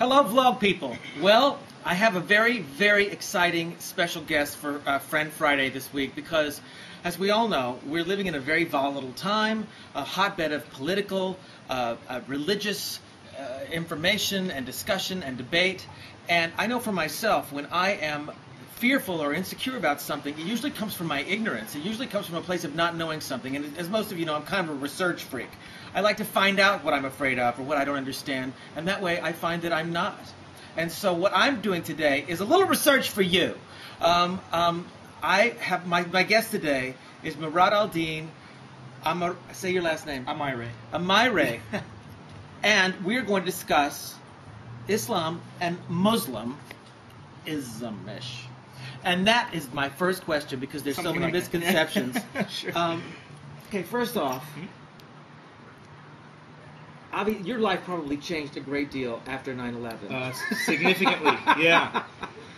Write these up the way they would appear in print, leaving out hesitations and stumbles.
Hello, vlog people. Well, I have a very, very exciting special guest for Friend Friday this week because, as we all know, we're living in a very volatile time, a hotbed of political, religious information and discussion and debate. And I know for myself, when I am fearful or insecure about something, it usually comes from my ignorance. It usually comes from a place of not knowing something. And as most of you know, I'm kind of a research freak. I like to find out what I'm afraid of or what I don't understand, and that way I find that I'm not. And so what I'm doing today is a little research for you. I have my guest today is Murad Aldin Amayreh. Say your last name. Amayreh. Amayreh. And we're going to discuss Islam and Muslim Islam-ish. And that is my first question because there's so many misconceptions. Sure. Okay, first off, your life probably changed a great deal after 9/11. Significantly, yeah.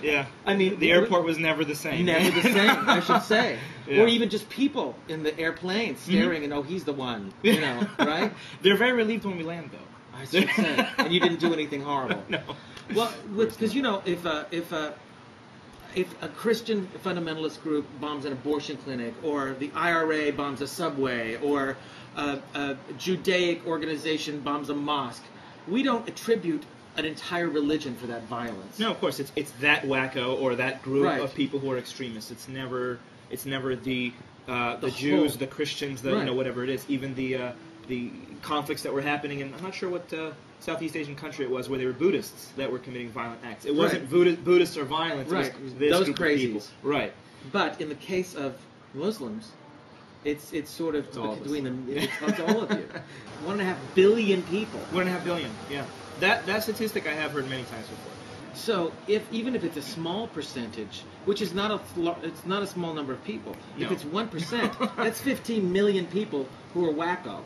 Yeah. I mean, the airport was never the same. Never the same, I should say. Yeah. Or even just people in the airplane staring and, oh, he's the one, you know, right? They're very relieved when we land, though. I should say. And you didn't do anything horrible. No. Well, because, you know, if a Christian fundamentalist group bombs an abortion clinic, or the IRA bombs a subway, or a Judaic organization bombs a mosque, we don't attribute an entire religion for that violence. No, of course, it's that wacko or that group Right. of people who are extremists. It's never the Jews, whole. the Christians, Right. you know, whatever it is. Even the conflicts that were happening in, I'm not sure what Southeast Asian country it was, where they were Buddhists that were committing violent acts. It wasn't Buddhists or violence. Right. It was this Those group of crazies. people. Right. But in the case of Muslims, it's sort of all of us. between them. It's all of you. 1.5 billion people. 1.5 billion. Yeah. That statistic I have heard many times before. So even if it's a small percentage, which is not a small number of people, No. if it's 1%, that's 15 million people who are wacko.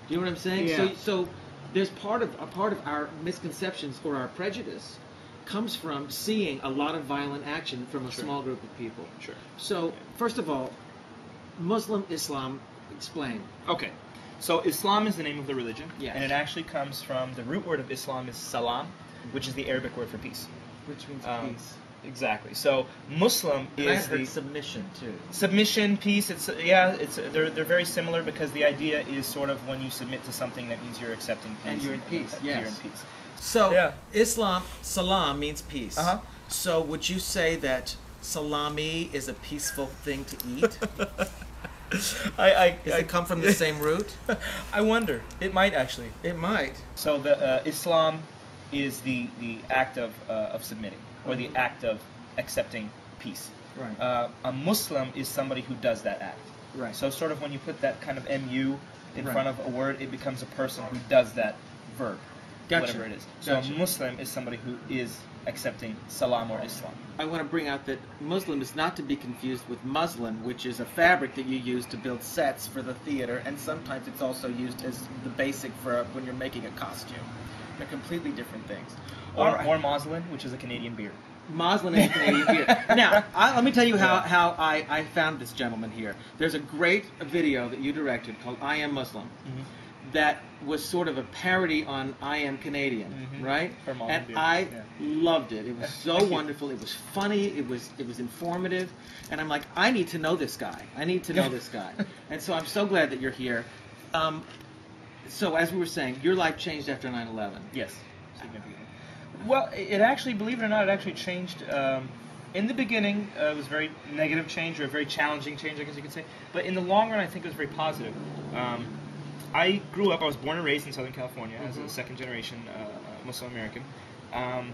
Do you know what I'm saying? Yeah. So there's a part of our misconceptions or our prejudice comes from seeing a lot of violent action from a Sure. small group of people. Sure. So first of all, Muslim Islam, explain. Okay. So Islam is the name of the religion, Yes. and it actually comes from the root word of Islam is salam, which is the Arabic word for peace. Which means peace. Exactly. So Muslim And I is heard the submission too. submission, peace. They're very similar because the idea is sort of when you submit to something, that means you're accepting peace And you're in peace, yes. You're in peace. So Yeah. Islam, salam means peace. Uh-huh. So would you say that salami is a peaceful thing to eat? Does it come from the same root? I wonder. It might actually. It might. So the Islam is the act of submitting, or the act of accepting peace. Right. A Muslim is somebody who does that act. Right. So sort of when you put that kind of mu in Right. front of a word, it becomes a person who does that verb, Gotcha. whatever it is. So Gotcha. a Muslim is somebody who is accepting salam or Islam. I want to bring out that Muslim is not to be confused with muslin, which is a fabric that you use to build sets for the theater, and sometimes it's also used as the basic for when you're making a costume. They're completely different things. Or Moslin, which is a Canadian beer. Moslin is Canadian beer. Now, let me tell you how I found this gentleman here. There's a great video that you directed called I Am Muslim that was sort of a parody on I Am Canadian, right? For Moslin And beer. I loved it. It was so wonderful. It was funny. It was informative. And I'm like, I need to know this guy. I need to know this guy. And so I'm so glad that you're here. So as we were saying, your life changed after 9/11. Yes, significantly. Well, it actually, believe it or not, it actually changed. In the beginning, it was a very negative change, or a very challenging change, I guess you could say. But in the long run, I think it was very positive. I was born and raised in Southern California as a second-generation Muslim American. And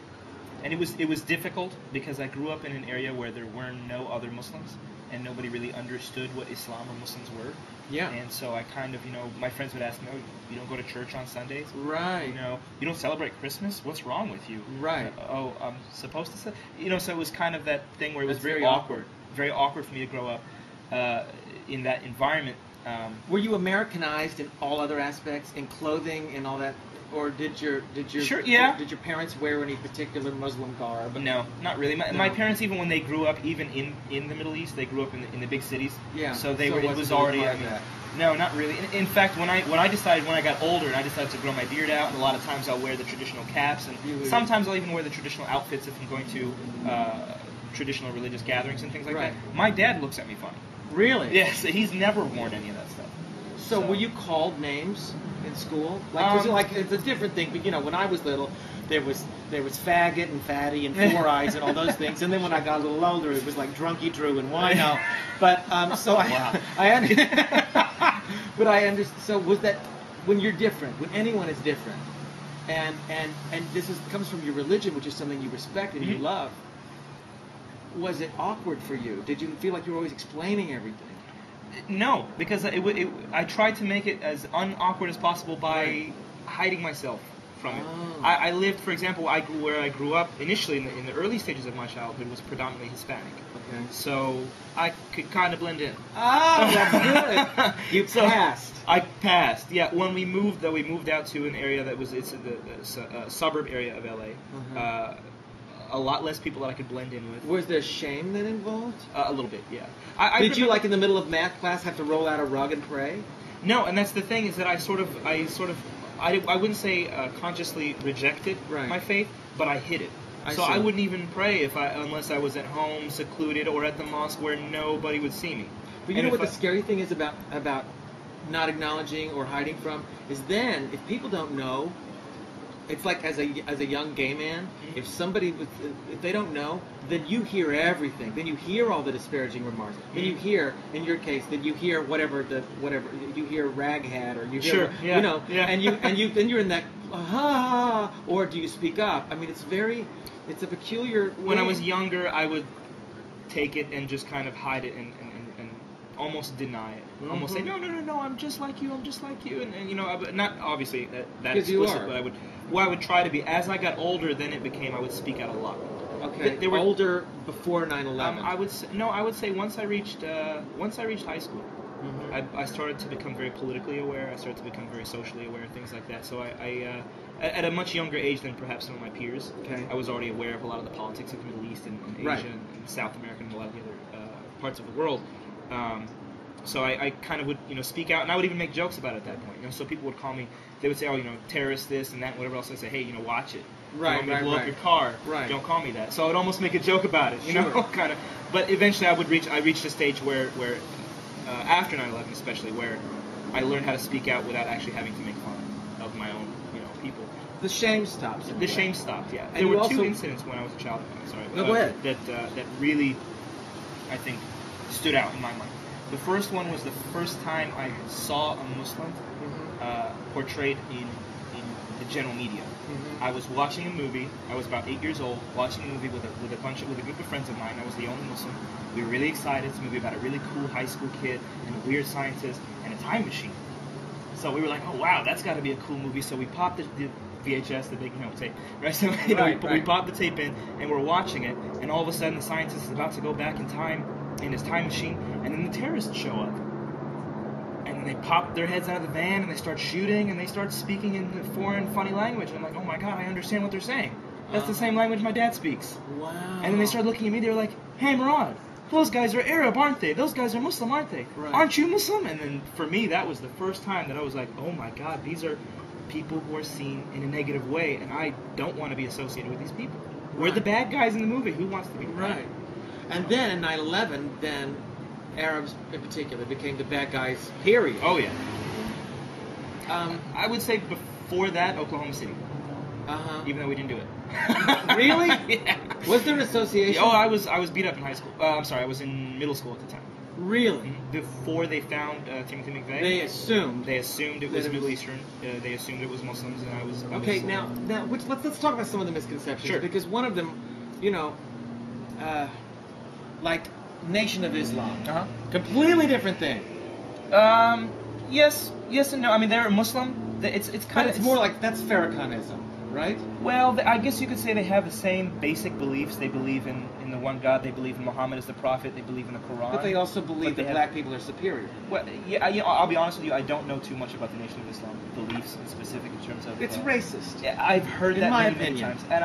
it was difficult because I grew up in an area where there were no other Muslims, and nobody really understood what Islam or Muslims were. Yeah. And so I kind of, my friends would ask me, "Oh, you don't go to church on Sundays? Right. You don't celebrate Christmas? What's wrong with you?" Right. "Oh, I'm supposed to say..." So it was kind of that thing where it was That's very very awkward. Very awkward for me to grow up in that environment. Were you Americanized in all other aspects, in clothing and all that? or did your Sure, yeah. did your parents wear any particular Muslim garb? No, not really. No. My parents, even when they grew up, even in the Middle East, they grew up in the big cities. Yeah. So they So were. it It was wasn't really already. part I of mean, that. no, not really. In fact, when I got older and I decided to grow my beard out, and a lot of times I'll wear the traditional caps, and You would- sometimes I'll even wear the traditional outfits if I'm going to traditional religious gatherings and things like Right. that. My dad looks at me funny. Really? Yes, he's never worn any of that stuff. So were you called names in school? Like it's a different thing. But when I was little, there was faggot and fatty and four eyes and all those things. And then when I got a little older, it was like drunky Drew and wino. But so Wow. but I understand. So was that when you're different, when anyone is different, and this comes from your religion, which is something you respect and you love. Was it awkward for you? Did you feel like you were always explaining everything? No, because I tried to make it as unawkward as possible by hiding myself from it. Oh. I lived, for example, where I grew up initially in the early stages of my childhood was predominantly Hispanic. Okay. So I could kind of blend in. Oh, that's good. You passed. I passed. Yeah. When we moved out to an area that was the suburb area of LA. Uh-huh. A lot less people that I could blend in with. Was there shame then involved? A little bit, yeah. Did you, like in the middle of math class, have to roll out a rug and pray? No, and that's the thing is that I wouldn't say consciously rejected Right. my faith, but I hid it. So see. I wouldn't even pray unless I was at home, secluded, or at the mosque where nobody would see me. But you know what the scary thing is about not acknowledging or hiding from is then if people don't know. It's like as a young gay man, if they don't know, then you hear everything. Then you hear all the disparaging remarks. Then you hear, in your case, then you hear whatever you hear raghead or you hear, yeah. and then you're in that or do you speak up? I mean, it's a peculiar. When I was younger, I would take it and just kind of hide it and almost deny it. Mm-hmm. Almost say, no, I'm just like you, and not obviously that 'Cause you explicit, are. but I would try to be. As I got older, then it became, I would speak out a lot. Okay, They were older before 9/11. I would say once I reached high school, Mm-hmm. I started to become very politically aware. I started to become very socially aware, things like that. So I at a much younger age than perhaps some of my peers, Okay. I was already aware of a lot of the politics of the Middle East and Asia Right. and South America and a lot of the other parts of the world. So I kind of would, speak out, and I would even make jokes about it at that point. So people would call me, they would say, oh, terrorist this and that, and whatever else. I'd say, hey, watch it. Right, You want me to right, blow right. up your car. Right. Don't call me that. So I would almost make a joke about it, Sure. kind of. But eventually I reached a stage where after 9/11 especially, where I learned how to speak out without actually having to make fun of my own, people. The shame stops. The shame stopped, yeah. And There you were two also- incidents when I was a child. Sorry. No, go ahead. That really, I think, stood out in my mind. The first one was the first time I saw a Muslim portrayed in the general media. Mm-hmm. I was watching a movie. I was about 8 years old, watching a movie with a group of friends of mine. I was the only Muslim. We were really excited. It's a movie about a really cool high school kid and a weird scientist and a time machine. So we were like, oh wow, that's got to be a cool movie. So we popped the VHS, the big tape, right? So we popped the tape in and we're watching it, and all of a sudden the scientist is about to go back in time in his time machine, and then the terrorists show up. And then they pop their heads out of the van and they start shooting and they start speaking in a foreign, funny language. And I'm like, oh my god, I understand what they're saying. That's the same language my dad speaks. Wow. And then they start looking at me, they were like, hey Murad, those guys are Arab, aren't they? Those guys are Muslim, aren't they? Right. Aren't you Muslim? And then for me, that was the first time that I was like, oh my god, these are people who are seen in a negative way, and I don't want to be associated with these people. We're Right. the bad guys in the movie. Who wants to be Right. And then in 9/11, then Arabs in particular became the bad guys, period. Oh yeah. I would say before that, Oklahoma City. Uh-huh. Even though we didn't do it. Really? Yeah. Was there an association? Oh, I was beat up in high school. I'm sorry, I was in middle school at the time. Really? Before they found Timothy McVeigh. They assumed. They assumed it was that it was- Middle Eastern. They assumed it was Muslims, and I was. Okay, now let's talk about some of the misconceptions. Sure. Because one of them, like Nation of Islam, completely different thing. Yes and no. I mean, they're Muslim. It's kind But of it's more like that's Farrakhanism. right? Well, I guess you could say they have the same basic beliefs. They believe in the one God. They believe in Muhammad as the prophet. They believe in the Quran. But they also believe that black people are superior. Well, yeah, I'll be honest with you. I don't know too much about the Nation of Islam beliefs in specific in terms of. It's racist. Yeah, I've heard that many times, and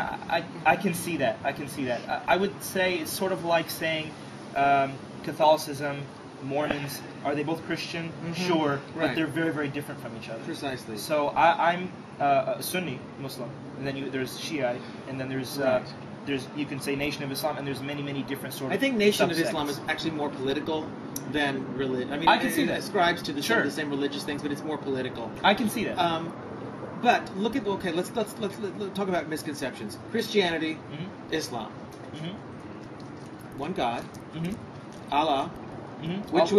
I can see that. I can see that. I would say it's sort of like saying Catholicism, Mormons. Are they both Christian? Sure, but they're very, very different from each other. Precisely. So I'm a Sunni Muslim, and then there's Shiite, and then there's you can say Nation of Islam, and there's many, many different sort of. I think Nation of subsects. Islam is actually more political than religion. I mean, I can see that. It ascribes to some Sure. of the same religious things, but it's more political. I can see that. But look at let's talk about misconceptions. Christianity, Islam, one God, Allah, which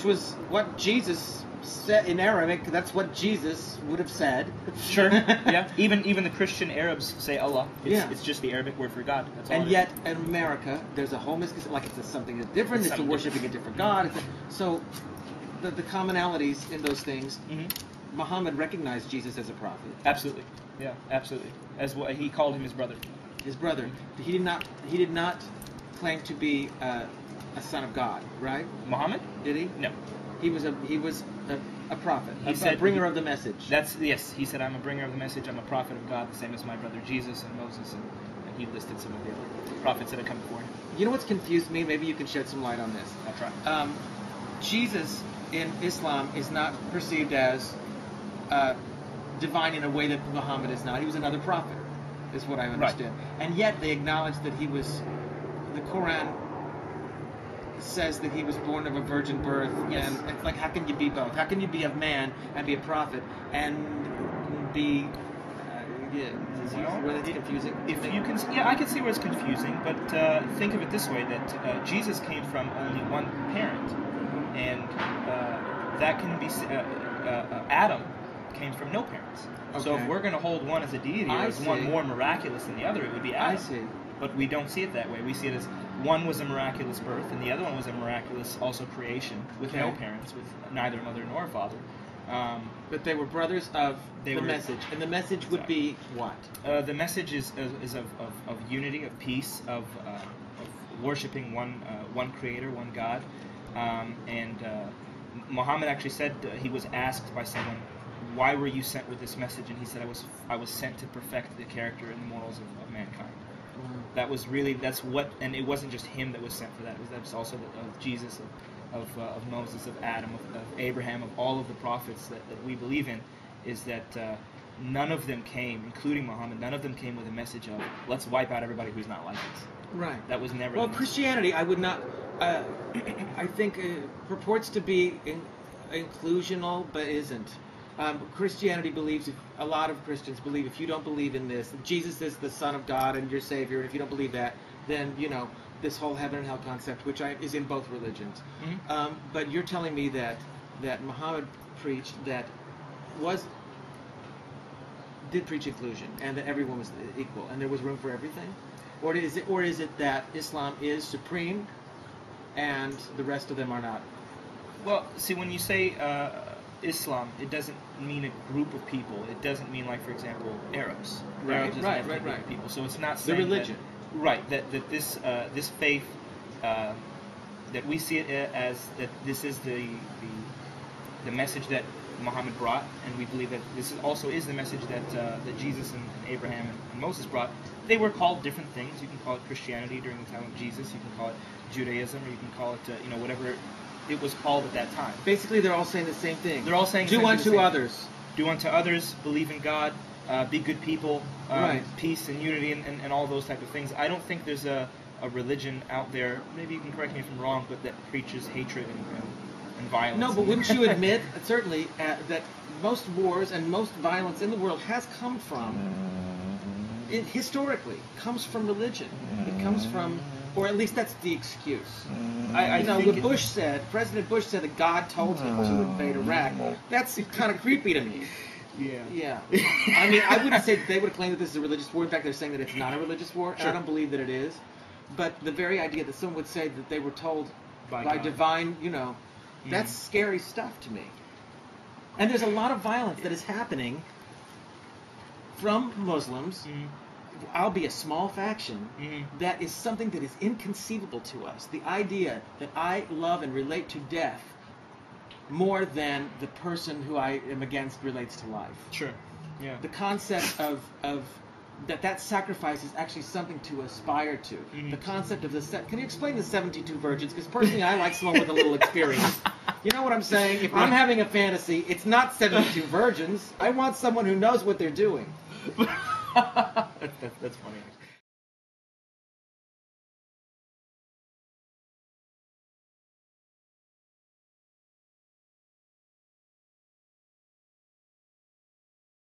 was what Jesus said in Arabic. That's what Jesus would have said. Sure. Yeah. Even the Christian Arabs say Allah. Yeah. It's just the Arabic word for God. That's all. And yet in America, there's a whole misconception, like it's something that's different. It's worshiping a different God. So the commonalities in those things. Muhammad recognized Jesus as a prophet. Absolutely. Yeah. Absolutely. As what he called him his brother. His brother. He did not claim to be a son of God, right? Muhammad? Did he? No. He was a prophet. He said a bringer of the message. Yes. He said, "I'm a bringer of the message. I'm a prophet of God, the same as my brother Jesus and Moses," and he listed some of the other prophets that had come before him. You know what's confused me? Maybe you can shed some light on this. I'll try. Jesus in Islam is not perceived as divine in a way that Muhammad is not. He was another prophet, is what I understand. Right. And yet they acknowledge that he was. The Quran says that he was born of a virgin birth, and it's like, how can you be both? How can you be a man and be a prophet and be? Where that's confusing. If you can, I can see where it's confusing, but think of it this way: that Jesus came from only one parent, and that can be Adam came from no parents. Okay. So if we're going to hold one as a deity, or as one more miraculous than the other, it would be Adam. I see. But we don't see it that way. We see it as one was a miraculous birth, and the other one was a miraculous also creation with no parents, with neither mother nor father. But they were brothers of the message, and the message would be what? The message is of unity, of peace, of worshiping one Creator, one God. And Muhammad actually said he was asked by someone, "Why were you sent with this message?" And he said, "I was sent to perfect the character and the morals of mankind." That was really, and it wasn't just him that was sent for that. That was also of Jesus, of Moses, of Adam, of Abraham, of all of the prophets that we believe in, is that none of them came, including Muhammad, none of them came with a message of, let's wipe out everybody who's not like us. Right. That was never. Well, Christianity, I would not, I think purports to be inclusional, but isn't. Christianity believes, a lot of Christians believe, if you don't believe in this, Jesus is the Son of God and your Savior, and if you don't believe that, then, this whole heaven and hell concept, which is in both religions. But you're telling me that Muhammad preached did preach inclusion, and that everyone was equal, and there was room for everything? Or is it that Islam is supreme, and the rest of them are not? Well, see, when you say Islam, it doesn't mean a group of people. It doesn't mean, like, for example, Arabs. Right. People. So it's not saying the religion. That this faith, that we see it as that this is the message that Muhammad brought, and we believe that this also is the message that Jesus and Abraham and Moses brought. They were called different things. You can call it Christianity during the time of Jesus. You can call it Judaism, or you can call it whatever it was called at that time. Basically, they're all saying the same thing. They're all saying do unto others. Do unto others. Believe in God. Be good people. Peace and unity and all those type of things. I don't think there's a religion out there. Maybe you can correct me if I'm wrong, but that preaches hatred and violence. No, but wouldn't you admit certainly that most wars and most violence in the world has come from, historically, comes from religion. It comes from. Or at least that's the excuse. President Bush said that God told him to invade Iraq. That's kind of creepy to me. Yeah. I mean, I wouldn't say that they would claim that this is a religious war. In fact, they're saying that it's not a religious war. Sure. I don't believe that it is. But the very idea that someone would say that they were told by divine, that's scary stuff to me. And there's a lot of violence that is happening from Muslims, I'll be a small faction, that is something that is inconceivable to us. The idea that I love and relate to death more than the person who I am against relates to life. Sure. Yeah. The concept of that sacrifice is actually something to aspire to. The concept of can you explain the 72 virgins? Because personally, I like someone with a little experience. You know what I'm saying? If I'm having a fantasy, it's not 72 virgins. I want someone who knows what they're doing. That's funny.